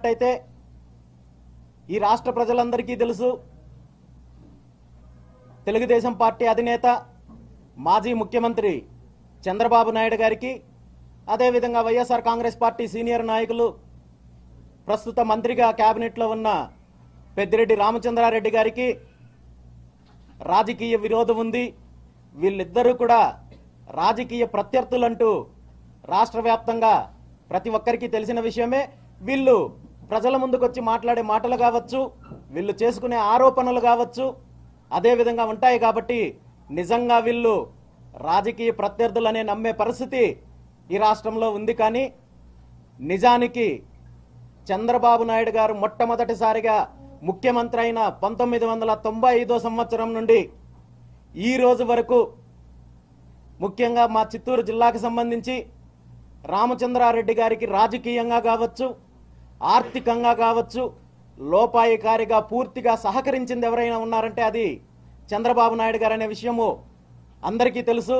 అయితే ఈ రాష్ట్ర ప్రజలందరికీ తెలుసు, తెలుగుదేశం పార్టీ అధినేత మాజీ ముఖ్యమంత్రి చంద్రబాబు నాయుడు గారికి, అదేవిధంగా వైఎస్ఆర్ కాంగ్రెస్ పార్టీ సీనియర్ నాయకులు ప్రస్తుత మంత్రిగా కేబినెట్లో ఉన్న పెద్దిరెడ్డి రామచంద్రారెడ్డి గారికి రాజకీయ విరోధం ఉంది. వీళ్ళిద్దరూ కూడా రాజకీయ ప్రత్యర్థులంటూ రాష్ట్ర వ్యాప్తంగా ప్రతి ఒక్కరికి తెలిసిన విషయమే. వీళ్ళు ప్రజల ముందుకొచ్చి మాట్లాడే మాటలు కావచ్చు, వీళ్ళు చేసుకునే ఆరోపణలు కావచ్చు, అదేవిధంగా ఉంటాయి. కాబట్టి నిజంగా వీళ్ళు రాజకీయ ప్రత్యర్థులనే నమ్మే పరిస్థితి ఈ రాష్ట్రంలో ఉంది. కానీ నిజానికి చంద్రబాబు నాయుడు గారు మొట్టమొదటిసారిగా ముఖ్యమంత్రి అయిన 1995 సంవత్సరం నుండి ఈ రోజు వరకు, ముఖ్యంగా మా చిత్తూరు జిల్లాకు సంబంధించి రామచంద్రారెడ్డి గారికి రాజకీయంగా కావచ్చు, ఆర్థికంగా కావచ్చు, లోపాయికారిగా పూర్తిగా సహకరించింది ఎవరైనా ఉన్నారంటే అది చంద్రబాబు నాయుడు గారు అనే విషయము అందరికీ తెలుసు.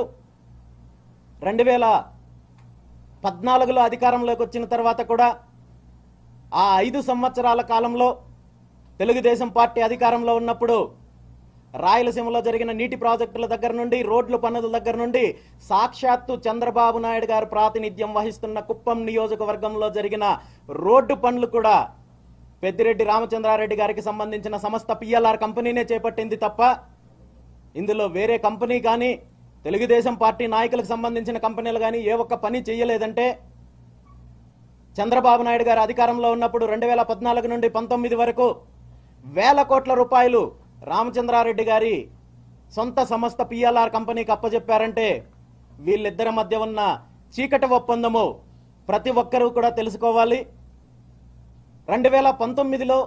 2014లో అధికారంలోకి వచ్చిన తర్వాత కూడా ఆ 5 సంవత్సరాల కాలంలో తెలుగుదేశం పార్టీ అధికారంలో ఉన్నప్పుడు రాయలసీమలో జరిగిన నీటి ప్రాజెక్టుల దగ్గర నుండి, రోడ్ల పనుల దగ్గర నుండి, సాక్షాత్తు చంద్రబాబు నాయుడు గారు ప్రాతినిధ్యం వహిస్తున్న కుప్పం నియోజకవర్గంలో జరిగిన రోడ్డు పనులు కూడా పెద్దిరెడ్డి రామచంద్రారెడ్డి గారికి సంబంధించిన సంస్థ పిఎల్ఆర్ కంపెనీనే చేపట్టింది తప్ప ఇందులో వేరే కంపెనీ కానీ, తెలుగుదేశం పార్టీ నాయకులకు సంబంధించిన కంపెనీలు కానీ ఏ ఒక్క పని చేయలేదంటే, చంద్రబాబు నాయుడు గారు అధికారంలో ఉన్నప్పుడు 2014 నుండి 19 వరకు వేల కోట్ల రూపాయలు రామచంద్రారెడ్డి గారి సొంత సంస్థ పిఎల్ఆర్ కంపెనీకి అప్పచెప్పారంటే వీళ్ళిద్దరి మధ్య ఉన్న చీకటి ఒప్పందము ప్రతి ఒక్కరూ కూడా తెలుసుకోవాలి. 2019లో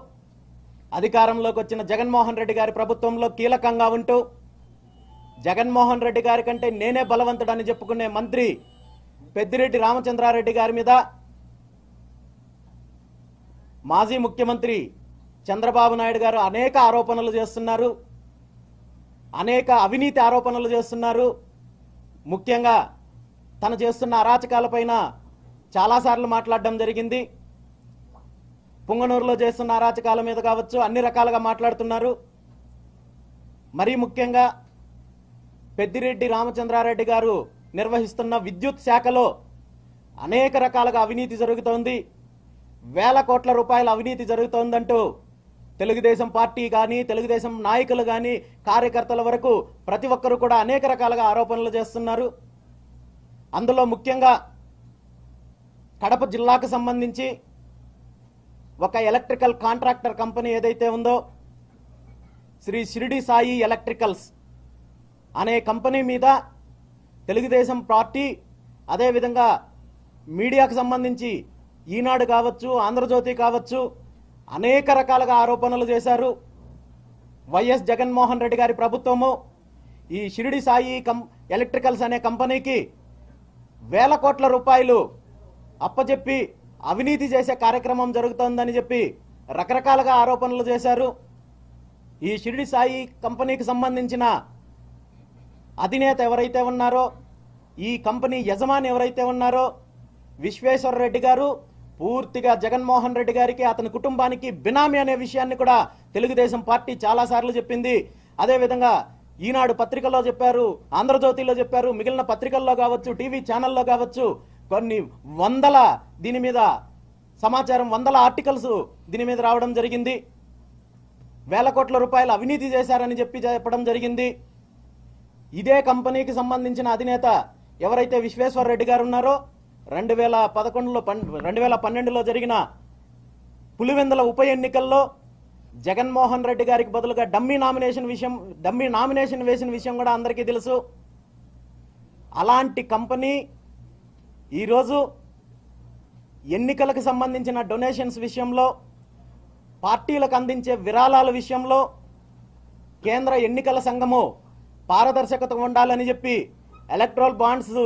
అధికారంలోకి వచ్చిన జగన్మోహన్ రెడ్డి గారి ప్రభుత్వంలో కీలకంగా ఉంటూ, జగన్మోహన్ రెడ్డి గారి కంటే నేనే బలవంతుడని చెప్పుకునే మంత్రి పెద్దిరెడ్డి రామచంద్రారెడ్డి గారి మీద మాజీ ముఖ్యమంత్రి చంద్రబాబు నాయుడు గారు అనేక ఆరోపణలు చేస్తున్నారు, అనేక అవినీతి ఆరోపణలు చేస్తున్నారు. ముఖ్యంగా తను చేస్తున్న అరాచకాలపైన చాలాసార్లు మాట్లాడడం జరిగింది. పుంగనూరులో చేస్తున్న అరాచకాల మీద కావచ్చు, అన్ని రకాలుగా మాట్లాడుతున్నారు. మరీ ముఖ్యంగా పెద్దిరెడ్డి రామచంద్రారెడ్డి గారు నిర్వహిస్తున్న విద్యుత్ శాఖలో అనేక రకాలుగా అవినీతి జరుగుతోంది, వేల కోట్ల రూపాయల అవినీతి జరుగుతోందంటూ తెలుగుదేశం పార్టీ కానీ, తెలుగుదేశం నాయకులు కానీ, కార్యకర్తల వరకు ప్రతి ఒక్కరూ కూడా అనేక రకాలుగా ఆరోపణలు చేస్తున్నారు. అందులో ముఖ్యంగా కడప జిల్లాకు సంబంధించి ఒక ఎలక్ట్రికల్ కాంట్రాక్టర్ కంపెనీ ఏదైతే ఉందో, శ్రీ షిరిడి సాయి ఎలక్ట్రికల్స్ అనే కంపెనీ మీద తెలుగుదేశం పార్టీ, అదేవిధంగా మీడియాకు సంబంధించి ఈనాడు కావచ్చు, ఆంధ్రజ్యోతి కావచ్చు, అనేక రకాలుగా ఆరోపణలు చేశారు. వైఎస్ జగన్మోహన్ రెడ్డి గారి ప్రభుత్వము ఈ షిరిడి సాయి ఎలక్ట్రికల్స్ అనే కంపెనీకి వేల కోట్ల రూపాయలు అప్పచెప్పి అవినీతి చేసే కార్యక్రమం జరుగుతోందని చెప్పి రకరకాలుగా ఆరోపణలు చేశారు. ఈ షిరిడి సాయి కంపెనీకి సంబంధించిన అధినేత ఎవరైతే ఉన్నారో, ఈ కంపెనీ యజమాని ఎవరైతే ఉన్నారో విశ్వేశ్వర రెడ్డి గారు పూర్తిగా జగన్మోహన్ రెడ్డి గారికి, అతని కుటుంబానికి బినామీ అనే విషయాన్ని కూడా తెలుగుదేశం పార్టీ చాలాసార్లు చెప్పింది. అదేవిధంగా ఈనాడు పత్రికల్లో చెప్పారు, ఆంధ్రజ్యోతిలో చెప్పారు, మిగిలిన పత్రికల్లో కావచ్చు, టీవీ ఛానల్లో కావచ్చు, కొన్ని వందల దీని మీద సమాచారం, వందల ఆర్టికల్స్ దీని మీద రావడం జరిగింది. వేల కోట్ల రూపాయలు అవినీతి చేశారని చెప్పడం జరిగింది. ఇదే కంపెనీకి సంబంధించిన అధినేత ఎవరైతే విశ్వేశ్వర రెడ్డి గారు ఉన్నారో, 2012లో జరిగిన పులివెందుల ఉప ఎన్నికల్లో జగన్మోహన్ రెడ్డి గారికి బదులుగా డమ్మీ నామినేషన్ వేసిన విషయం కూడా అందరికీ తెలుసు. అలాంటి కంపెనీ ఈరోజు ఎన్నికలకు సంబంధించిన డొనేషన్స్ విషయంలో, పార్టీలకు అందించే విరాళాల విషయంలో కేంద్ర ఎన్నికల సంఘము పారదర్శకత ఉండాలని చెప్పి ఎలక్ట్రల్ బాండ్స్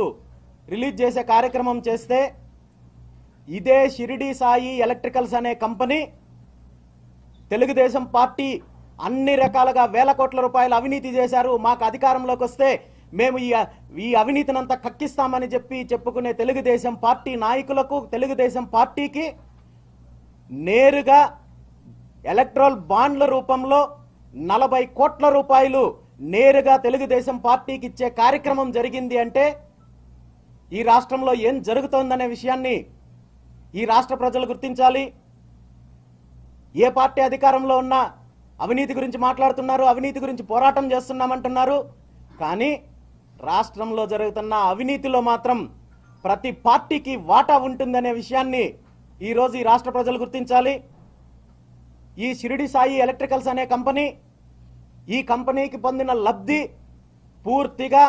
రిలీజ్ చేసే కార్యక్రమం చేస్తే, ఇదే షిరిడి సాయి ఎలక్ట్రికల్స్ అనే కంపెనీ తెలుగుదేశం పార్టీ అన్ని రకాలుగా వేల కోట్ల రూపాయలు అవినీతి చేశారు, మాకు అధికారంలోకి వస్తే మేము ఈ అవినీతినంతా కక్కిస్తామని చెప్పుకునే తెలుగుదేశం పార్టీ నాయకులకు, తెలుగుదేశం పార్టీకి నేరుగా ఎలక్ట్రల్ బాండ్ల రూపంలో 40 కోట్ల రూపాయలు నేరుగా తెలుగుదేశం పార్టీకి ఇచ్చే కార్యక్రమం జరిగింది అంటే ఈ రాష్ట్రంలో ఏం జరుగుతోందనే విషయాన్ని ఈ రాష్ట్ర ప్రజలు గుర్తించాలి. ఏ పార్టీ అధికారంలో ఉన్నా అవినీతి గురించి మాట్లాడుతున్నారు, అవినీతి గురించి పోరాటం చేస్తున్నామంటున్నారు. కానీ రాష్ట్రంలో జరుగుతున్న అవినీతిలో మాత్రం ప్రతి పార్టీకి వాటా ఉంటుందనే విషయాన్ని ఈరోజు ఈ రాష్ట్ర ప్రజలు గుర్తించాలి. ఈ షిరిడి సాయి ఎలక్ట్రికల్స్ అనే కంపెనీ, ఈ కంపెనీకి పొందిన లబ్ధి పూర్తిగా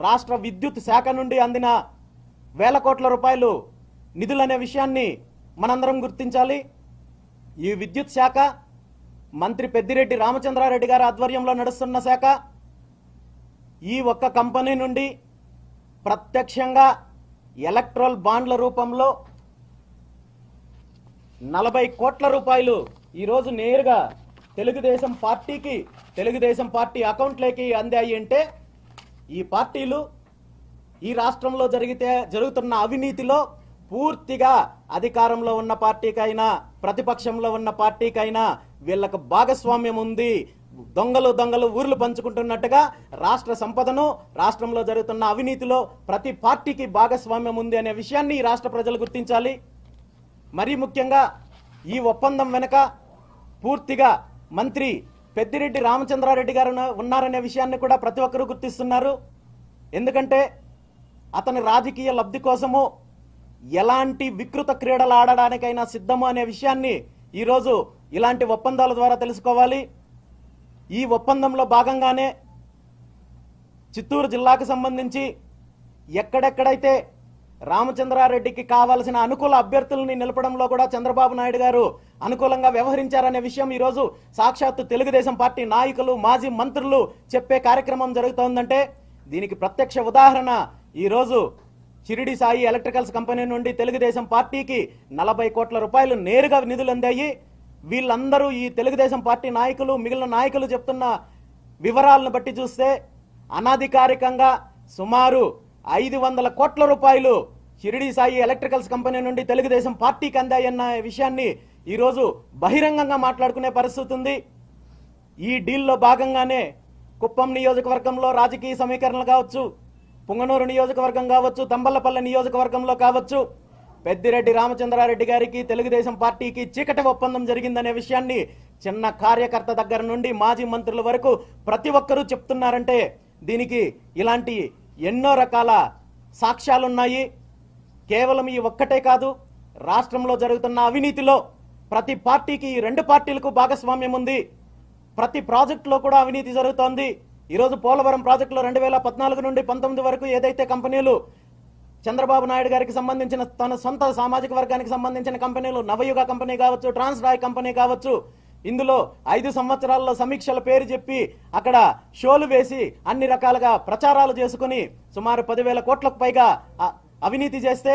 రాష్ట్ర విద్యుత్ శాఖ నుండి అందిన వేల కోట్ల రూపాయలు నిధులనే విషయాన్ని మనందరం గుర్తించాలి. ఈ విద్యుత్ శాఖ మంత్రి పెద్దిరెడ్డి రామచంద్రారెడ్డి గారి ఆధ్వర్యంలో నడుస్తున్న శాఖ. ఈ ఒక్క కంపెనీ నుండి ప్రత్యక్షంగా ఎలక్ట్రల్ బాండ్ల రూపంలో 40 కోట్ల రూపాయలు ఈరోజు నేరుగా తెలుగుదేశం పార్టీ అకౌంట్లోకి అందాయి అంటే ఈ పార్టీలు ఈ రాష్ట్రంలో జరుగుతున్న అవినీతిలో పూర్తిగా అధికారంలో ఉన్న పార్టీకైనా ప్రతిపక్షంలో ఉన్న పార్టీకైనా వీళ్ళకు భాగస్వామ్యం ఉంది. దొంగలు ఊర్లు పంచుకుంటున్నట్టుగా రాష్ట్ర సంపదను, రాష్ట్రంలో జరుగుతున్న అవినీతిలో ప్రతి పార్టీకి భాగస్వామ్యం ఉంది అనే విషయాన్ని ఈ రాష్ట్ర ప్రజలు గుర్తించాలి. మరీ ముఖ్యంగా ఈ ఒప్పందం వెనుక పూర్తిగా మంత్రి పెద్దిరెడ్డి రామచంద్రారెడ్డి గారు ఉన్నారనే విషయాన్ని కూడా ప్రతి ఒక్కరూ గుర్తిస్తున్నారు. ఎందుకంటే అతని రాజకీయ లబ్ధి కోసము ఎలాంటి వికృత క్రీడలు ఆడడానికైనా సిద్ధము అనే విషయాన్ని ఈరోజు ఇలాంటి ఒప్పందాల ద్వారా తెలుసుకోవాలి. ఈ ఒప్పందంలో భాగంగానే చిత్తూరు జిల్లాకు సంబంధించి ఎక్కడెక్కడైతే రామచంద్రారెడ్డికి కావాల్సిన అనుకూల అభ్యర్థుల్ని నిలపడంలో కూడా చంద్రబాబు నాయుడు గారు అనుకూలంగా వ్యవహరించారనే విషయం ఈరోజు సాక్షాత్తు తెలుగుదేశం పార్టీ నాయకులు, మాజీ మంత్రులు చెప్పే కార్యక్రమం జరుగుతోందంటే దీనికి ప్రత్యక్ష ఉదాహరణ ఈరోజు షిరిడి సాయి ఎలక్ట్రికల్స్ కంపెనీ నుండి తెలుగుదేశం పార్టీకి 40 కోట్ల రూపాయలు నేరుగా నిధులు అందాయి. వీళ్ళందరూ ఈ తెలుగుదేశం పార్టీ నాయకులు, మిగిలిన నాయకులు చెప్తున్న వివరాలను బట్టి చూస్తే అనాధికారికంగా సుమారు 500 కోట్ల రూపాయలు షిరిడి సాయి ఎలక్ట్రికల్స్ కంపెనీ నుండి తెలుగుదేశం పార్టీకి అందాయన్న విషయాన్ని ఈరోజు బహిరంగంగా మాట్లాడుకునే పరిస్థితి ఉంది. ఈ డీల్లో భాగంగానే కుప్పం నియోజకవర్గంలో రాజకీయ సమీకరణలు కావచ్చు, పుంగనూరు నియోజకవర్గం కావచ్చు, తంబలపల్లి నియోజకవర్గంలో కావచ్చు, పెద్దిరెడ్డి రామచంద్రారెడ్డి గారికి తెలుగుదేశం పార్టీకి చీకటి ఒప్పందం జరిగిందనే విషయాన్ని చిన్న కార్యకర్త దగ్గర నుండి మాజీ మంత్రుల వరకు ప్రతి ఒక్కరూ చెప్తున్నారంటే దీనికి ఇలాంటి ఎన్నో రకాల సాక్ష్యాలున్నాయి. కేవలం ఈ ఒక్కటే కాదు, రాష్ట్రంలో జరుగుతున్న అవినీతిలో ప్రతి పార్టీకి, ఈ రెండు పార్టీలకు భాగస్వామ్యం ఉంది. ప్రతి ప్రాజెక్టులో కూడా అవినీతి జరుగుతోంది. ఈరోజు పోలవరం ప్రాజెక్టులో 2014 నుండి 19 వరకు ఏదైతే కంపెనీలు చంద్రబాబు నాయుడు గారికి సంబంధించిన తన సొంత సామాజిక వర్గానికి సంబంధించిన కంపెనీలు, నవయుగ కంపెనీ కావచ్చు, ట్రాన్స్రాయ్ కంపెనీ కావచ్చు, ఇందులో 5 సంవత్సరాల్లో సమీక్షల పేరు చెప్పి అక్కడ షోలు వేసి అన్ని రకాలుగా ప్రచారాలు చేసుకుని సుమారు 10,000 కోట్లకు పైగా అవినీతి చేస్తే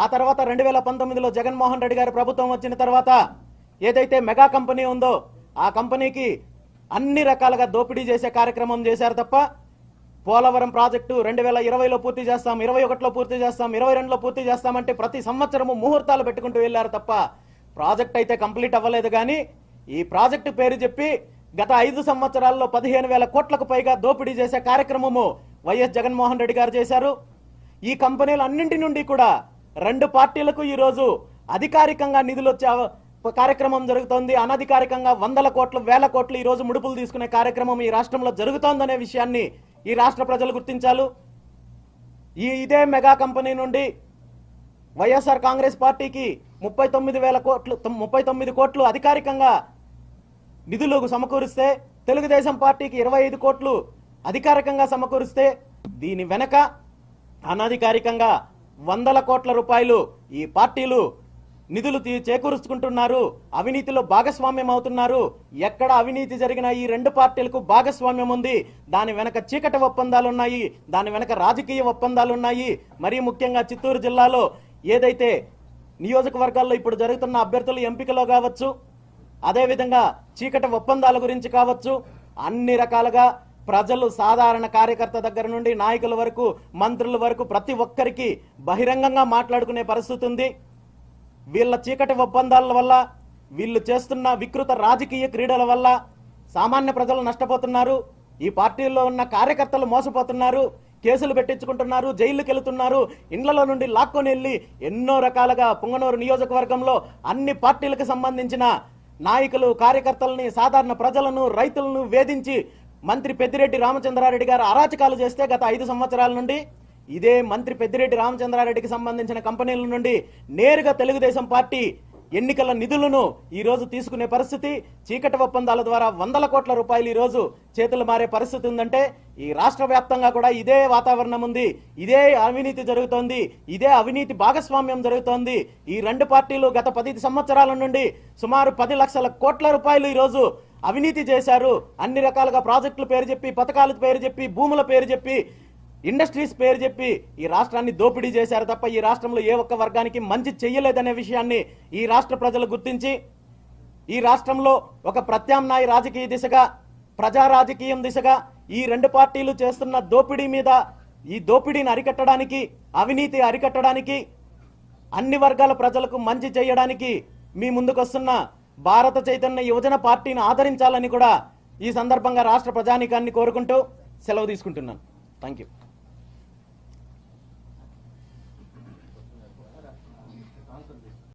ఆ తర్వాత 2019లో జగన్మోహన్ రెడ్డి గారి ప్రభుత్వం వచ్చిన తర్వాత ఏదైతే మెగా కంపెనీ ఉందో ఆ కంపెనీకి అన్ని రకాలుగా దోపిడీ చేసే కార్యక్రమం చేశారు తప్ప పోలవరం ప్రాజెక్టు 2020లో పూర్తి చేస్తాం, 21లో పూర్తి చేస్తాం, 22లో పూర్తి చేస్తామంటే ప్రతి సంవత్సరము ముహూర్తాలు పెట్టుకుంటూ వెళ్లారు తప్ప ప్రాజెక్ట్ అయితే కంప్లీట్ అవ్వలేదు. కానీ ఈ ప్రాజెక్టు పేరు చెప్పి గత 5 సంవత్సరాల్లో 15,000 కోట్లకు పైగా దోపిడీ చేసే కార్యక్రమము వైఎస్ జగన్మోహన్ రెడ్డి గారు చేశారు. ఈ కంపెనీలన్నింటి నుండి కూడా రెండు పార్టీలకు ఈరోజు అధికారికంగా నిధులు వచ్చే కార్యక్రమం జరుగుతోంది. అనధికారికంగా 100 కోట్లు, 1000 కోట్లు ఈరోజు ముడుపులు తీసుకునే కార్యక్రమం ఈ రాష్ట్రంలో జరుగుతోందనే విషయాన్ని ఈ రాష్ట్ర ప్రజలు గుర్తించాలి. ఇదే మెగా కంపెనీ నుండి వైఎస్ఆర్ కాంగ్రెస్ పార్టీకి 39 కోట్లు అధికారికంగా నిధులు సమకూరిస్తే, తెలుగుదేశం పార్టీకి 25 కోట్లు అధికారికంగా సమకూరిస్తే దీని వెనక అనధికారికంగా 100 కోట్ల రూపాయలు ఈ పార్టీలు నిధులు చేకూర్చుకుంటున్నారు, అవినీతిలో భాగస్వామ్యం అవుతున్నారు. ఎక్కడ అవినీతి జరిగినా ఈ రెండు పార్టీలకు భాగస్వామ్యం ఉంది. దాని వెనక చీకటి ఒప్పందాలు ఉన్నాయి, దాని వెనక రాజకీయ ఒప్పందాలు ఉన్నాయి. మరీ ముఖ్యంగా చిత్తూరు జిల్లాలో ఏదైతే నియోజకవర్గాల్లో ఇప్పుడు జరుగుతున్న అభ్యర్థుల ఎంపికలో కావచ్చు, అదేవిధంగా చీకటి ఒప్పందాల గురించి కావచ్చు, అన్ని రకాలుగా ప్రజలు, సాధారణ కార్యకర్త దగ్గర నుండి నాయకుల వరకు, మంత్రుల వరకు ప్రతి ఒక్కరికి బహిరంగంగా మాట్లాడుకునే పరిస్థితి ఉంది. వీళ్ళ చీకటి ఒప్పందాల వల్ల వీళ్ళు చేస్తున్న వికృత రాజకీయ క్రీడల వల్ల సామాన్య ప్రజలు నష్టపోతున్నారు. ఈ పార్టీల్లో ఉన్న కార్యకర్తలు మోసపోతున్నారు, కేసులు పెట్టించుకుంటున్నారు, జైలుకి వెళుతున్నారు, ఇండ్లలో నుండి లాక్కొని వెళ్ళి ఎన్నో రకాలుగా పుంగనూరు నియోజకవర్గంలో అన్ని పార్టీలకు సంబంధించిన నాయకులు, కార్యకర్తలని, సాధారణ ప్రజలను, రైతులను వేధించి మంత్రి పెద్దిరెడ్డి రామచంద్రారెడ్డి గారు అరాచకాలు చేస్తే గత 5 సంవత్సరాల నుండి ఇదే మంత్రి పెద్దిరెడ్డి రామచంద్రారెడ్డికి సంబంధించిన కంపెనీల నుండి నేరుగా తెలుగుదేశం పార్టీ ఎన్నికల నిధులను ఈ రోజు తీసుకునే పరిస్థితి, చీకటి ఒప్పందాల ద్వారా 100 కోట్ల రూపాయలు ఈ రోజు చేతులు మారే పరిస్థితి ఉందంటే ఈ రాష్ట్ర వ్యాప్తంగా కూడా ఇదే వాతావరణం ఉంది, ఇదే అవినీతి జరుగుతోంది, ఇదే అవినీతి భాగస్వామ్యం జరుగుతోంది. ఈ రెండు పార్టీలు గత 10 సంవత్సరాల నుండి సుమారు 10 లక్షల కోట్ల రూపాయలు ఈ రోజు అవినీతి చేశారు. అన్ని రకాలుగా ప్రాజెక్టుల పేరు చెప్పి, పథకాల పేరు చెప్పి, భూముల పేరు చెప్పి, ఇండస్ట్రీస్ పేరు చెప్పి ఈ రాష్ట్రాన్ని దోపిడీ చేశారు తప్ప ఈ రాష్ట్రంలో ఏ ఒక్క వర్గానికి మంచి చెయ్యలేదనే విషయాన్ని ఈ రాష్ట్ర ప్రజలు గుర్తించి ఈ రాష్ట్రంలో ఒక ప్రత్యామ్నాయ రాజకీయ దిశగా, ప్రజా రాజకీయం దిశగా ఈ రెండు పార్టీలు చేస్తున్న దోపిడీ మీద, ఈ దోపిడీని అరికట్టడానికి, అవినీతి అరికట్టడానికి, అన్ని వర్గాల ప్రజలకు మంచి చేయడానికి మీ ముందుకొస్తున్న భారత చైతన్య యువజన పార్టీని ఆదరించాలని కూడా ఈ సందర్భంగా రాష్ట్ర ప్రజానీకాన్ని కోరుకుంటూ సెలవు తీసుకుంటున్నాను. Thank you.